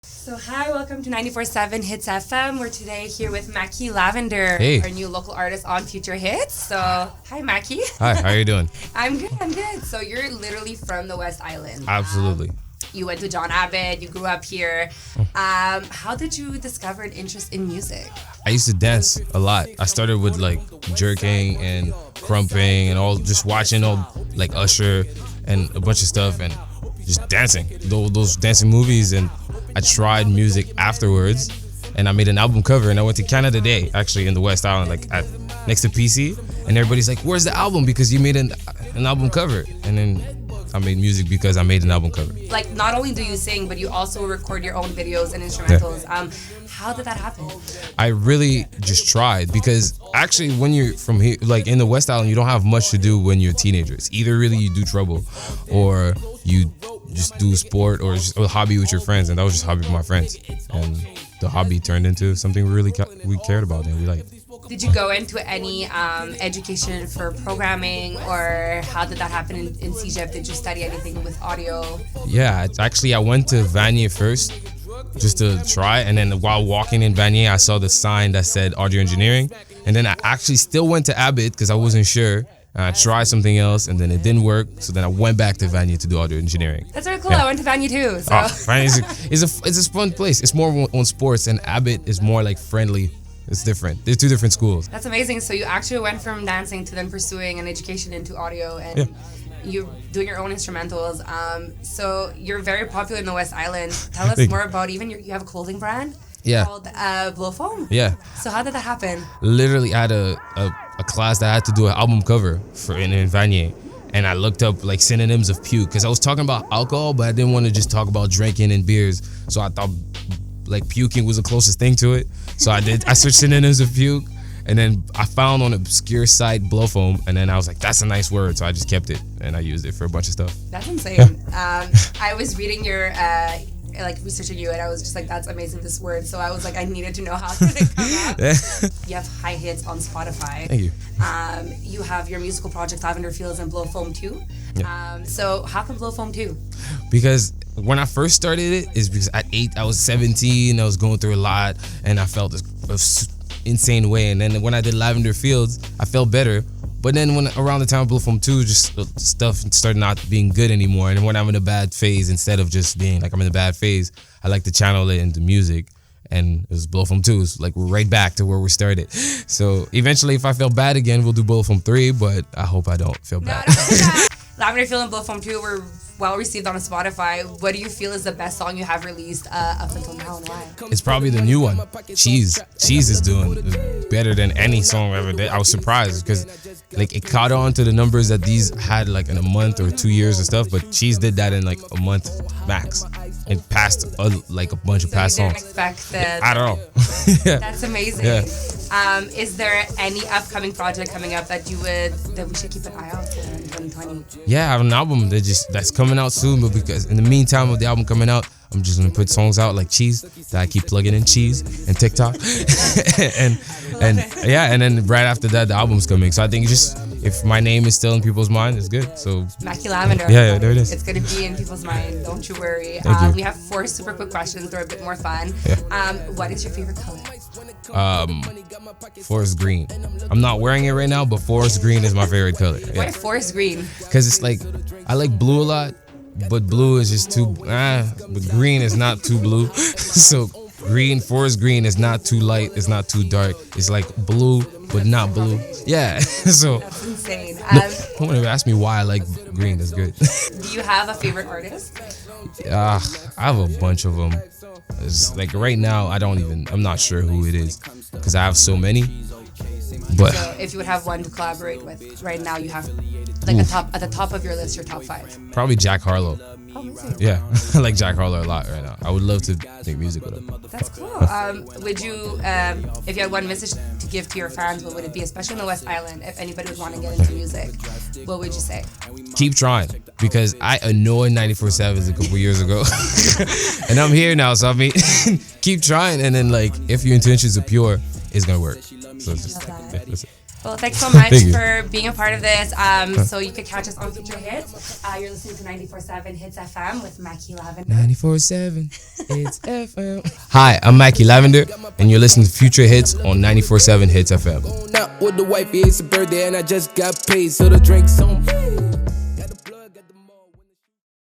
So hi, welcome to 94.7 Hits FM. We're today here with Maky Lavender, Hey. our new local artist on Future Hits. So hi, Maky. Hi, how are you doing? I'm good. So you're literally from the West Island. Absolutely. You went to John Abbott, you grew up here. How did you discover an interest in music? I used to dance a lot. I started with like jerking and crumping and all, just watching all like Usher and a bunch of stuff and just dancing. Those dancing movies, and I tried music afterwards, and I made an album cover, and I went to Canada Day actually in the West Island, like next to PC, and everybody's like, "Where's the album? Because you made an album cover." And then I made music because I made an album cover. Like, not only do you sing, but you also record your own videos and instrumentals. How did that happen? I really just tried, because actually when you're from here, like in the West Island, you don't have much to do when you're a teenager. It's either really you do trouble or you just do sport or just a hobby with your friends, and that was just a hobby with my friends. And the hobby turned into something we cared about and we liked. Did you go into any education for programming, or how did that happen in CEGEP? Did you study anything with audio? Yeah, I went to Vanier first just to try, and then while walking in Vanier, I saw the sign that said audio engineering, and then I actually still went to Abbott because I wasn't sure. I tried something else, and then it didn't work, so then I went back to Vanier to do audio engineering. That's very cool. Yeah. I went to Vanier too. So. Vanier is a fun place. It's more on sports, and Abbott is more like friendly. It's different. They're two different schools. That's amazing. So you actually went from dancing to then pursuing an education into audio, and you're doing your own instrumentals. So you're very popular in the West Island. Tell us more about you have a clothing brand called Blow Foam. Yeah. So how did that happen? Literally, I had a class that I had to do an album cover for in Vanier, and I looked up like synonyms of puke because I was talking about alcohol, but I didn't want to just talk about drinking and beers. So I thought like puking was the closest thing to it. So I searched synonyms of puke, and then I found on an obscure site blow foam, and then I was like, that's a nice word, so I just kept it and I used it for a bunch of stuff. That's insane. I was reading your researching you, and I was just like, that's amazing, this word. So I was like, I needed to know how did it come up. You have high hits on Spotify. Thank you. You have your musical project Lavender and Blow Foam 2. Yeah. So how come Blow Foam 2? Because when I first started it is because at 8 I was 17, I was going through a lot, and I felt this insane way. And then when I did Lavender Fields, I felt better. But then when around the time of Blow Foam 2, just stuff started not being good anymore. And when I'm in a bad phase, instead of just being like I'm in a bad phase, I like to channel it into music. And it was Blow Foam 2. It's like we're right back to where we started. So eventually, if I feel bad again, we'll do Blow Foam 3. But I hope I don't feel bad. No. Lavender Field and Blow Foam 2 were well received on Spotify. What do you feel is the best song you have released up until now, and why? It's probably the new one, Cheese. Cheese is doing better than any song I ever did. I was surprised because like it caught on to the numbers that these had like in a month or 2 years and stuff, but Cheese did that in like a month max and passed like a bunch of past you didn't songs. expect that. I don't know. Yeah. That's amazing. Yeah. Is there any upcoming project coming up that we should keep an eye out for in 2020? Yeah, I have an album that's coming out soon, but because in the meantime of the album coming out, I'm just gonna put songs out like Cheese that I keep plugging in Cheese and TikTok, and then right after that the album's coming. So I think just if my name is still in people's mind, it's good. So Maky Lavender. Yeah, there it is. It's gonna be in people's mind. Don't you worry. Thank you. We have 4 super quick questions. They're a bit more fun. Yeah. What is your favorite color? Forest green. I'm not wearing it right now, but forest green is my favorite color. Why forest green? Because it's like I like blue a lot, but blue is just too. But green is not too blue. So forest green is not too light. It's not too dark. It's like blue, but not blue. Yeah. So. That's insane. Don't want to ask me why I like green. That's good. Do you have a favorite artist? I have a bunch of them. It's like right now, I'm not sure who it is because I have so many. But So if you would have one to collaborate with right now, you have like at the top of your list, your top 5. probably Jack Harlow. Oh, amazing. Yeah, I like Jack Harlow a lot right now. I would love to make music with him. That's cool. Would you, if you had one message to give to your fans, what would it be? Especially in the West Island, if anybody was wanting to get into music, what would you say? Keep trying, because I annoyed 94.7 a couple years ago, and I'm here now. So I mean, keep trying, and then like if your intentions are pure, it's gonna work. So it's just, Love that. yeah, that's it. Well, thanks so much Thank you. for being a part of this. So you could catch us on Future Hits. You're listening to 94.7 Hits FM with Maky Lavender. 94.7 Hits FM. Hi, I'm Maky Lavender, and you're listening to Future Hits on 94.7 Hits FM. Going out with the wifey, it's a birthday, and I just got paid, so the drinks on me.